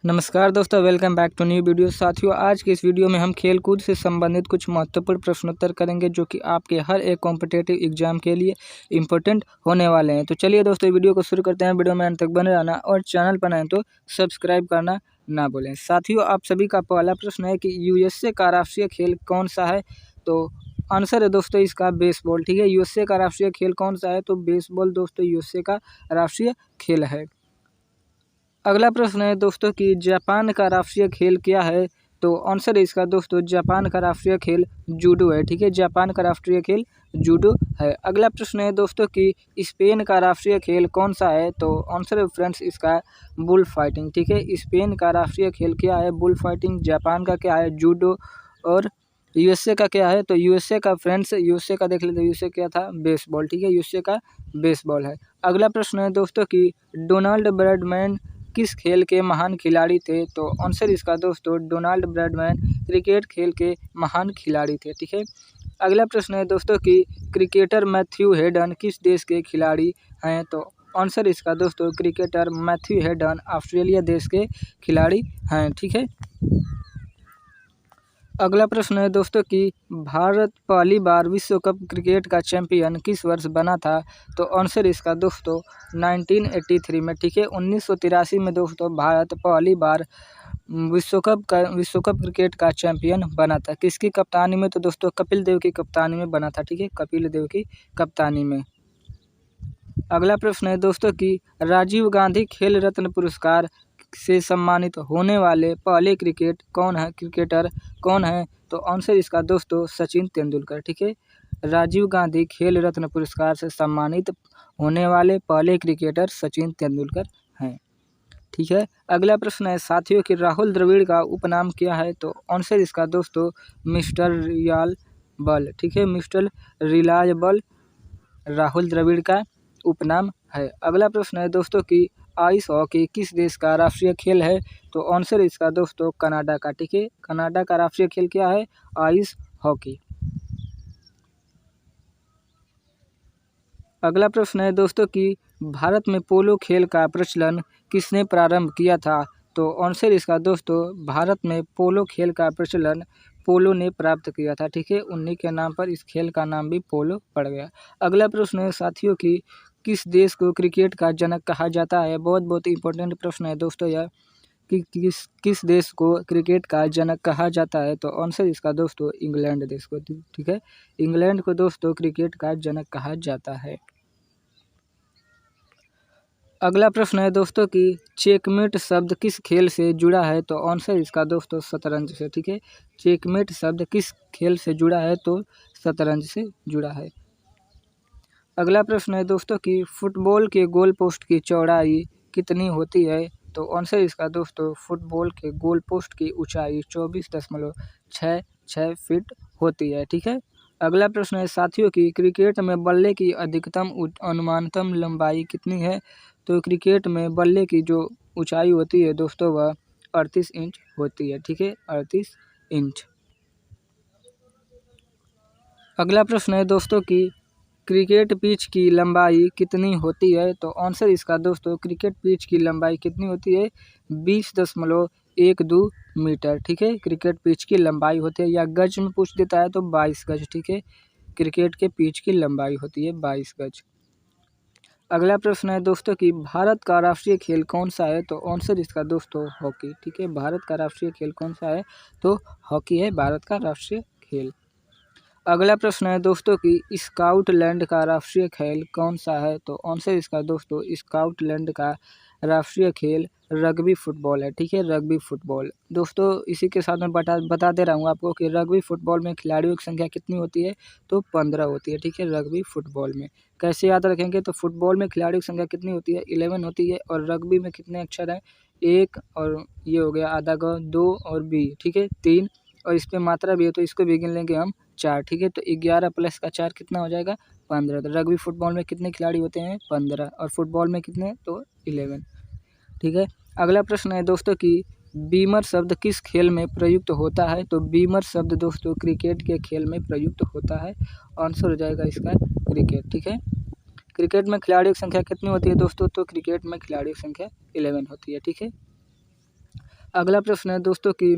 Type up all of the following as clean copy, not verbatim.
नमस्कार दोस्तों, welcome back to new video. साथियों, आज के इस वीडियो में हम खेलकूद से संबंधित कुछ महत्वपूर्ण प्रश्नोत्तर करेंगे जो कि आपके हर एक कॉम्पिटिटिव एग्जाम के लिए इम्पोर्टेंट होने वाले हैं। तो चलिए दोस्तों, वीडियो को शुरू करते हैं। वीडियो में अंत तक बने रहना और चैनल पर आए तो सब्सक्राइब करना ना भूलें। साथियों, आप सभी का पहला प्रश्न है कि यूएसए का राष्ट्रीय खेल कौन सा है? तो आंसर है दोस्तों इसका बेसबॉल। ठीक है, यूएसए का राष्ट्रीय खेल कौन सा है? तो बेसबॉल दोस्तों यूएसए का राष्ट्रीय खेल है। अगला प्रश्न है दोस्तों कि जापान का राष्ट्रीय खेल क्या है? तो आंसर है इसका दोस्तों जापान का राष्ट्रीय खेल जूडो है। ठीक है, जापान का राष्ट्रीय खेल जूडो है। अगला प्रश्न है दोस्तों कि स्पेन का राष्ट्रीय खेल कौन सा है? तो आंसर है फ्रेंड्स इसका बुल फाइटिंग। ठीक है, स्पेन का राष्ट्रीय खेल क्या है? Bull fighting. जापान का क्या है? जूडो। और यूएसए का क्या है? तो यूएसए का फ्रेंड्स, यूएसए का देख लेते हैं, यूएसए क्या था? बेसबॉल। ठीक है, यूएसए का बेसबॉल है। अगला प्रश्न है दोस्तों कि डोनाल्ड ब्रैडमैन किस खेल के महान खिलाड़ी थे? तो आंसर इसका दोस्तों डोनाल्ड ब्रैडमैन क्रिकेट खेल के महान खिलाड़ी थे। ठीक है, अगला प्रश्न है दोस्तों कि क्रिकेटर मैथ्यू हेडन किस देश के खिलाड़ी हैं? तो आंसर इसका दोस्तों क्रिकेटर मैथ्यू हेडन ऑस्ट्रेलिया देश के खिलाड़ी हैं। ठीक है, अगला प्रश्न है दोस्तों कि भारत पहली बार विश्व कप क्रिकेट का चैंपियन किस वर्ष बना था? तो आंसर इसका दोस्तों 1983 में। ठीक है, 1983 में दोस्तों भारत पहली बार विश्व कप क्रिकेट का चैंपियन बना था। किसकी कप्तानी में? तो दोस्तों कपिल देव की कप्तानी में बना था। ठीक है, कपिल देव की कप्तानी में। अगला प्रश्न है दोस्तों कि राजीव गांधी खेल रत्न पुरस्कार से सम्मानित होने वाले पहले क्रिकेटर कौन है? तो आंसर इसका दोस्तों सचिन तेंदुलकर। ठीक है, राजीव गांधी खेल रत्न पुरस्कार से सम्मानित होने वाले पहले क्रिकेटर सचिन तेंदुलकर हैं। ठीक है, अगला प्रश्न है साथियों कि राहुल द्रविड़ का उपनाम क्या है? तो आंसर इसका दोस्तों मिस्टर रिलायबल। ठीक है, मिस्टर रिलायबल राहुल द्रविड़ का उपनाम है। अगला प्रश्न है दोस्तों कि आइस हॉकी किस देश का राष्ट्रीय खेल है? तो आंसर इसका दोस्तों कनाडा का। ठीक है, कनाडा का राष्ट्रीय खेल क्या है? Ice hockey. अगला प्रश्न है दोस्तों कि भारत में पोलो खेल का प्रचलन किसने प्रारंभ किया था? तो आंसर इसका दोस्तों भारत में पोलो खेल का प्रचलन पोलो ने प्राप्त किया था। ठीक है, उन्हीं के नाम पर इस खेल का नाम भी पोलो पड़ गया। अगला प्रश्न है साथियों कि किस देश को क्रिकेट का जनक कहा जाता है? बहुत बहुत इंपॉर्टेंट प्रश्न है दोस्तों यह कि किस देश को क्रिकेट का जनक कहा जाता है? तो आंसर इसका दोस्तों इंग्लैंड देश को। ठीक है, इंग्लैंड को दोस्तों क्रिकेट का जनक कहा जाता है। अगला प्रश्न है दोस्तों कि चेकमेट शब्द किस खेल से जुड़ा है? तो आंसर इसका दोस्तों शतरंज से। ठीक है, चेकमेट शब्द किस खेल से जुड़ा है? तो शतरंज से जुड़ा है। अगला प्रश्न है दोस्तों कि फुटबॉल के गोल पोस्ट की चौड़ाई कितनी होती है? तो आंसर इसका दोस्तों फुटबॉल के गोल पोस्ट की ऊंचाई 24.66 फीट होती है। ठीक है, अगला प्रश्न है साथियों कि क्रिकेट में बल्ले की अधिकतम अनुमानतम लंबाई कितनी है? तो क्रिकेट में बल्ले की जो ऊंचाई होती है दोस्तों वह 38 इंच होती है। ठीक है, 38 इंच। अगला प्रश्न है दोस्तों कि क्रिकेट पिच की लंबाई कितनी होती है? तो आंसर इसका दोस्तों क्रिकेट पिच की लंबाई कितनी होती है? 20.12 मीटर। ठीक है, क्रिकेट पिच की लंबाई होती है, या गज में पूछ देता है तो 22 गज। ठीक है, क्रिकेट के पिच की लंबाई होती है 22 गज। अगला प्रश्न है दोस्तों कि भारत का राष्ट्रीय खेल कौन सा है? तो आंसर इसका दोस्तों हॉकी। ठीक है, भारत का राष्ट्रीय खेल कौन सा है? तो हॉकी है भारत का राष्ट्रीय खेल। अगला प्रश्न है दोस्तों कि स्कॉटलैंड का राष्ट्रीय खेल कौन सा है? तो आंसर इसका दोस्तों स्कॉटलैंड का राष्ट्रीय खेल रग्बी फुटबॉल है। ठीक है, रग्बी फुटबॉल। दोस्तों इसी के साथ मैं बता दे रहा हूँ आपको कि रग्बी फुटबॉल में खिलाड़ियों की संख्या कितनी होती है? तो 15 होती है। ठीक है, रग्बी फुटबॉल में कैसे याद रखेंगे? तो फुटबॉल में खिलाड़ियों की संख्या कितनी होती है? 11 होती है। और रग्बी में कितने अक्षर हैं? 1 और ये हो गया आधा ग, 2 और बी। ठीक है, 3 और इस पर मात्रा भी है तो इसको भी गिन लेंगे हम 4। ठीक है, तो 11 प्लस का 4 कितना हो जाएगा? 15। तो रग्बी फुटबॉल में कितने खिलाड़ी होते हैं? 15। और फुटबॉल में कितने? तो 11। ठीक है, अगला प्रश्न है दोस्तों कि बीमर शब्द किस खेल में प्रयुक्त होता है? तो बीमर शब्द दोस्तों क्रिकेट के खेल में प्रयुक्त होता है। आंसर हो जाएगा इसका क्रिकेट। ठीक है, क्रिकेट में खिलाड़ियों की संख्या कितनी होती है दोस्तों? तो क्रिकेट में खिलाड़ियों की संख्या 11 होती है। ठीक है, अगला प्रश्न है दोस्तों कि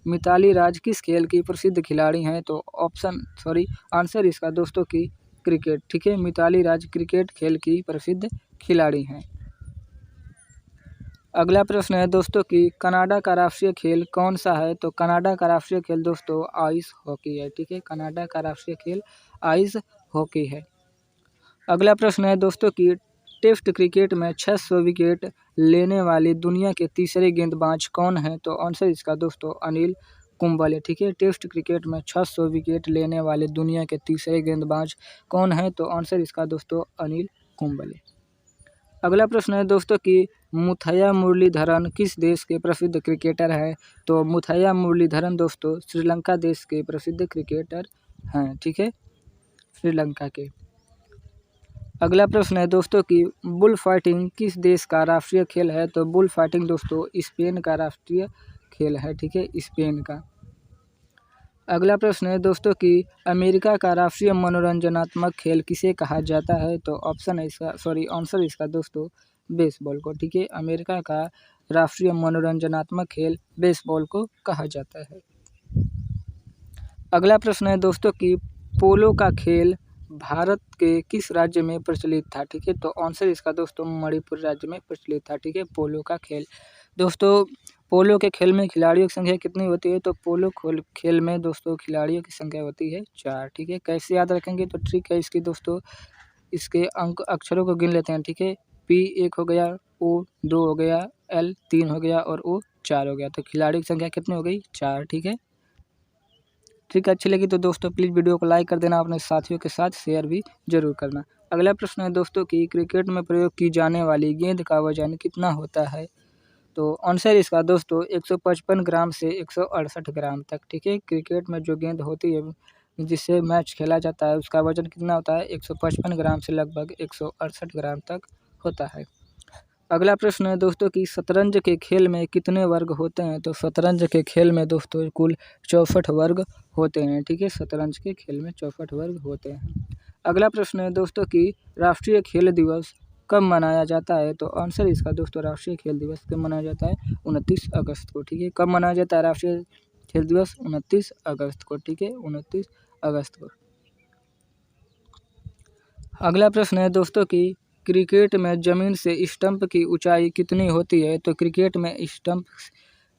मिताली राज किस खेल की प्रसिद्ध खिलाड़ी हैं? तो आंसर इसका दोस्तों कि क्रिकेट। ठीक है, मिताली राज क्रिकेट खेल की प्रसिद्ध खिलाड़ी हैं। अगला प्रश्न है दोस्तों कि कनाडा का राष्ट्रीय खेल कौन सा है? तो कनाडा का राष्ट्रीय खेल दोस्तों आइस हॉकी है। ठीक है, कनाडा का राष्ट्रीय खेल आइस हॉकी है। अगला प्रश्न है दोस्तों कि टेस्ट क्रिकेट में 600 विकेट लेने वाली दुनिया के तीसरे गेंदबाज कौन हैं? तो आंसर इसका दोस्तों अनिल कुंबले। ठीक है, टेस्ट क्रिकेट में 600 विकेट लेने वाले दुनिया के तीसरे गेंदबाज कौन हैं? तो आंसर इसका दोस्तों अनिल कुंबले। अगला प्रश्न है दोस्तों कि मुथैया मुरलीधरन किस देश के प्रसिद्ध क्रिकेटर हैं? तो मुथैया मुरलीधरन दोस्तों श्रीलंका देश के प्रसिद्ध क्रिकेटर हैं। ठीक है, श्रीलंका के। अगला प्रश्न है दोस्तों कि बुल फाइटिंग किस देश का राष्ट्रीय खेल है? तो बुल फाइटिंग दोस्तों स्पेन का राष्ट्रीय खेल है। ठीक है, स्पेन का। अगला प्रश्न है दोस्तों कि अमेरिका का राष्ट्रीय मनोरंजनात्मक खेल किसे कहा जाता है? तो आंसर इसका दोस्तों बेसबॉल को। ठीक है, अमेरिका का राष्ट्रीय मनोरंजनात्मक खेल बेसबॉल को कहा जाता है। अगला प्रश्न है दोस्तों कि पोलो का खेल भारत के किस राज्य में प्रचलित था? ठीक है, तो आंसर इसका दोस्तों मणिपुर राज्य में प्रचलित था। ठीक है, पोलो का खेल। दोस्तों पोलो के खेल में खिलाड़ियों की संख्या कितनी होती है? तो पोलो खेल में दोस्तों खिलाड़ियों की संख्या होती है 4। ठीक है, कैसे याद रखेंगे? तो ट्रिक है इसकी दोस्तों, इसके अक्षरों को गिन लेते हैं। ठीक है, P 1 हो गया, O 2 हो गया, L 3 हो गया और O 4 हो गया। तो खिलाड़ियों की संख्या कितनी हो गई? 4। ठीक है, ट्रिक अच्छी लगी तो दोस्तों प्लीज़ वीडियो को लाइक कर देना, अपने साथियों के साथ शेयर भी जरूर करना। अगला प्रश्न है दोस्तों कि क्रिकेट में प्रयोग की जाने वाली गेंद का वजन कितना होता है? तो आंसर इसका दोस्तों 155 ग्राम से 168 ग्राम तक। ठीक है, क्रिकेट में जो गेंद होती है जिससे मैच खेला जाता है उसका वजन कितना होता है? 155 ग्राम से लगभग 168 ग्राम तक होता है। अगला प्रश्न है दोस्तों कि शतरंज के खेल में कितने वर्ग होते हैं? तो शतरंज के खेल में दोस्तों कुल 64 वर्ग होते हैं। ठीक है, शतरंज के खेल में 64 वर्ग होते हैं। अगला प्रश्न है दोस्तों कि राष्ट्रीय खेल दिवस कब मनाया जाता है? तो आंसर इसका दोस्तों राष्ट्रीय खेल दिवस कब मनाया जाता है? 29 अगस्त को। ठीक है, कब मनाया जाता है राष्ट्रीय खेल दिवस? 29 अगस्त को। ठीक है, 29 अगस्त को। अगला प्रश्न है दोस्तों कि क्रिकेट में जमीन से स्टंप की ऊंचाई कितनी होती है? तो क्रिकेट में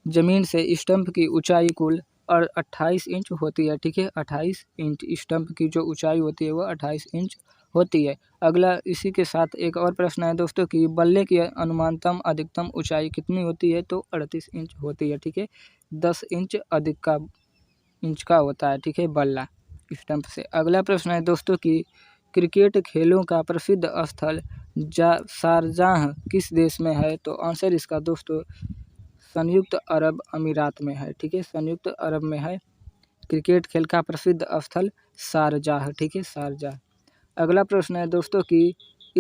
जमीन से स्टंप की ऊंचाई कुल 28 इंच होती है। ठीक है, 28 इंच स्टंप की जो ऊंचाई होती है वो 28 इंच होती है। अगला इसी के साथ एक और प्रश्न है दोस्तों कि बल्ले की अनुमानतम अधिकतम ऊंचाई कितनी होती है? तो 38 इंच होती है। ठीक है, 10 इंच इंच का होता है। ठीक है, बल्ला स्टंप से। अगला प्रश्न है दोस्तों कि क्रिकेट खेलों का प्रसिद्ध स्थल शारजाह किस देश में है? तो आंसर इसका दोस्तों संयुक्त अरब अमीरात में है। ठीक है, संयुक्त अरब में है क्रिकेट खेल का प्रसिद्ध स्थल शारजाह। ठीक है, शारजाह। अगला प्रश्न है दोस्तों कि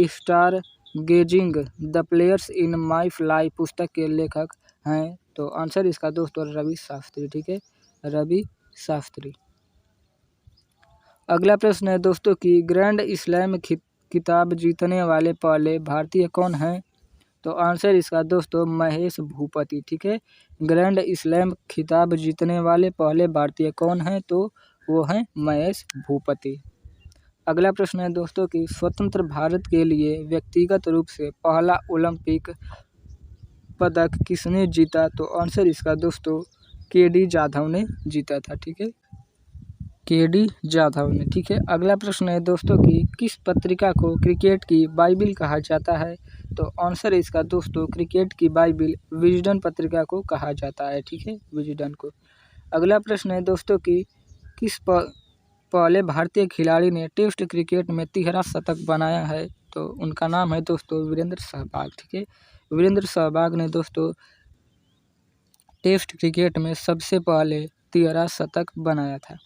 star gazing the players in my life पुस्तक के लेखक हैं? तो आंसर इसका दोस्तों रवि शास्त्री। ठीक है, रवि शास्त्री। अगला प्रश्न है दोस्तों कि ग्रैंड स्लैम खिताब जीतने वाले पहले भारतीय कौन हैं? तो आंसर इसका दोस्तों महेश भूपति। ठीक है, ग्रैंड स्लैम खिताब जीतने वाले पहले भारतीय कौन हैं? तो वो हैं महेश भूपति। अगला प्रश्न है दोस्तों कि स्वतंत्र भारत के लिए व्यक्तिगत रूप से पहला ओलंपिक पदक किसने जीता? तो आंसर इसका दोस्तों KD जाधव ने जीता था। ठीक है, KD जाधव ने। ठीक है, अगला प्रश्न है दोस्तों कि किस पत्रिका को क्रिकेट की बाइबिल कहा जाता है? तो आंसर इसका दोस्तों क्रिकेट की बाइबिल विजडन पत्रिका को कहा जाता है। ठीक है, विजडन को। अगला प्रश्न है दोस्तों कि किस पहले भारतीय खिलाड़ी ने टेस्ट क्रिकेट में 13 शतक बनाया है? तो उनका नाम है दोस्तों वीरेंद्र सहवाग। ठीक है, वीरेंद्र सहवाग ने दोस्तों टेस्ट क्रिकेट में सबसे पहले 13 शतक बनाया था।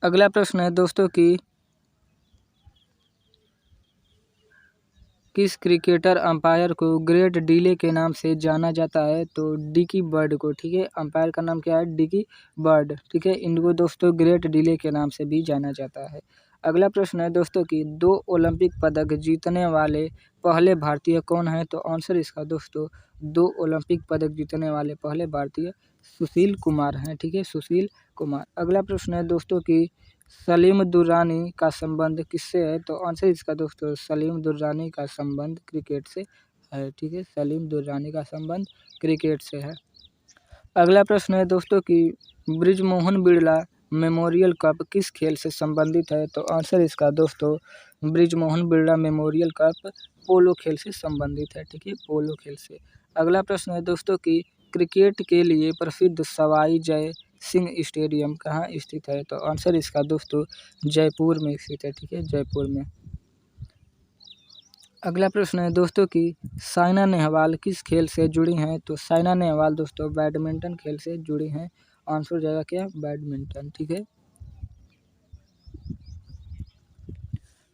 अगला प्रश्न है दोस्तों कि किस क्रिकेटर अंपायर को ग्रेट डिले के नाम से जाना जाता है? तो डिकी बर्ड को। ठीक है, अंपायर का नाम क्या है? Dickie Bird. ठीक है, इनको दोस्तों ग्रेट डिले के नाम से भी जाना जाता है। अगला प्रश्न है दोस्तों कि 2 ओलंपिक पदक जीतने वाले पहले भारतीय कौन है? तो आंसर इसका दोस्तों 2 ओलंपिक पदक जीतने वाले पहले भारतीय सुशील कुमार हैं। ठीक है, सुशील कुमार। अगला प्रश्न है दोस्तों कि सलीम दुर्रानी का संबंध किससे है? तो आंसर इसका दोस्तों सलीम दुर्रानी का संबंध क्रिकेट से है। ठीक है, सलीम दुर्रानी का संबंध क्रिकेट से है। अगला प्रश्न है दोस्तों कि बृजमोहन बिरला मेमोरियल कप किस खेल से संबंधित है? तो आंसर इसका दोस्तों बृजमोहन बिरला मेमोरियल कप पोलो खेल से संबंधित है। ठीक है, पोलो खेल से। अगला प्रश्न है दोस्तों कि क्रिकेट के लिए प्रसिद्ध सवाई जय सिंह स्टेडियम कहाँ स्थित है? तो आंसर इसका दोस्तों जयपुर में स्थित है। ठीक है, जयपुर में। अगला प्रश्न है दोस्तों कि साइना नेहवाल किस खेल से जुड़ी हैं? तो साइना नेहवाल दोस्तों बैडमिंटन खेल से जुड़ी हैं। आंसर हो जाएगा क्या? बैडमिंटन। ठीक है।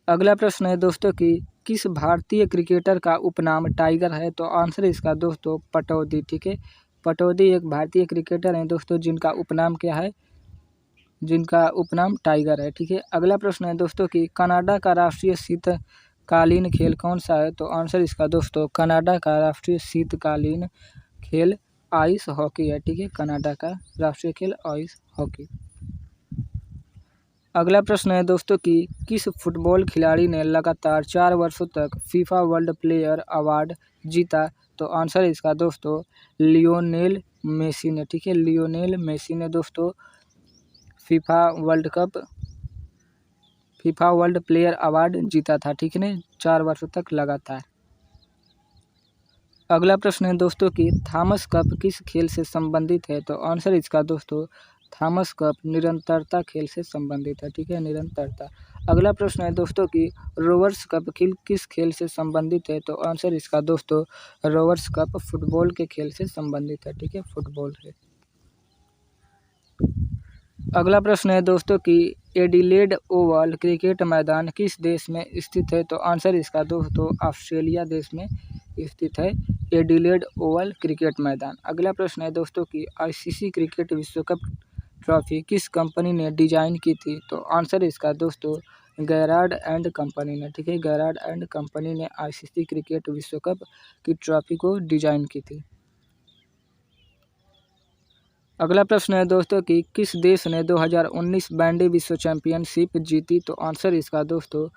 अगला प्रश्न है दोस्तों कि किस भारतीय क्रिकेटर का उपनाम टाइगर है? तो आंसर इसका दोस्तों पटौदी। ठीक है, पटौदी एक भारतीय क्रिकेटर हैं दोस्तों जिनका उपनाम क्या है? जिनका उपनाम टाइगर है। ठीक है। अगला प्रश्न है दोस्तों कि कनाडा का राष्ट्रीय शीतकालीन खेल कौन सा है? तो आंसर इसका दोस्तों कनाडा का राष्ट्रीय शीतकालीन खेल आइस हॉकी है। ठीक है, कनाडा का राष्ट्रीय खेल आइस हॉकी। अगला प्रश्न है दोस्तों कि किस फुटबॉल खिलाड़ी ने लगातार 4 वर्षों तक फीफा वर्ल्ड प्लेयर अवार्ड जीता? तो आंसर इसका दोस्तों लियोनेल मेसी ने। ठीक है, लियोनेल मेसी ने दोस्तों फीफा वर्ल्ड प्लेयर अवार्ड जीता था। ठीक है, 4 वर्षों तक लगातार। अगला प्रश्न है दोस्तों कि थॉमस कप किस खेल से संबंधित है? तो आंसर इसका दोस्तों थॉमस कप निरंतरता खेल से संबंधित है। ठीक है, निरंतरता। अगला प्रश्न है दोस्तों कि रोवर्स कप किस खेल से संबंधित है? तो आंसर इसका दोस्तों रोवर्स कप फुटबॉल के खेल से संबंधित है। ठीक है, फुटबॉल से। अगला प्रश्न है दोस्तों कि एडिलेड ओवल क्रिकेट मैदान किस देश में स्थित है? तो आंसर इसका दोस्तों ऑस्ट्रेलिया देश में स्थित है एडिलेड ओवल क्रिकेट मैदान। अगला प्रश्न है दोस्तों कि आईसीसी क्रिकेट विश्व कप ट्रॉफी किस कंपनी ने डिजाइन की थी? तो आंसर इसका दोस्तों गैरार्ड एंड कंपनी ने। ठीक है, गैरार्ड एंड कंपनी ने आईसीसी क्रिकेट विश्व कप की ट्रॉफी को डिजाइन की थी। अगला प्रश्न है दोस्तों कि किस देश ने 2019 बैंडी विश्व चैंपियनशिप जीती? तो आंसर इसका दोस्तों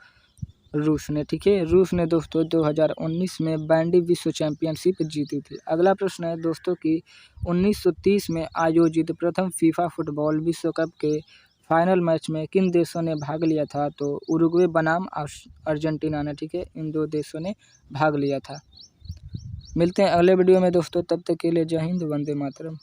रूस ने। ठीक है, रूस ने दोस्तों 2019 में बैंडी विश्व चैंपियनशिप जीती थी। अगला प्रश्न है दोस्तों कि 1930 में आयोजित प्रथम फीफा फुटबॉल विश्व कप के फाइनल मैच में किन देशों ने भाग लिया था? तो उरुग्वे बनाम अर्जेंटीना ने। ठीक है, इन 2 देशों ने भाग लिया था। मिलते हैं अगले वीडियो में दोस्तों, तब तक के लिए जय हिंद, वंदे मातरम।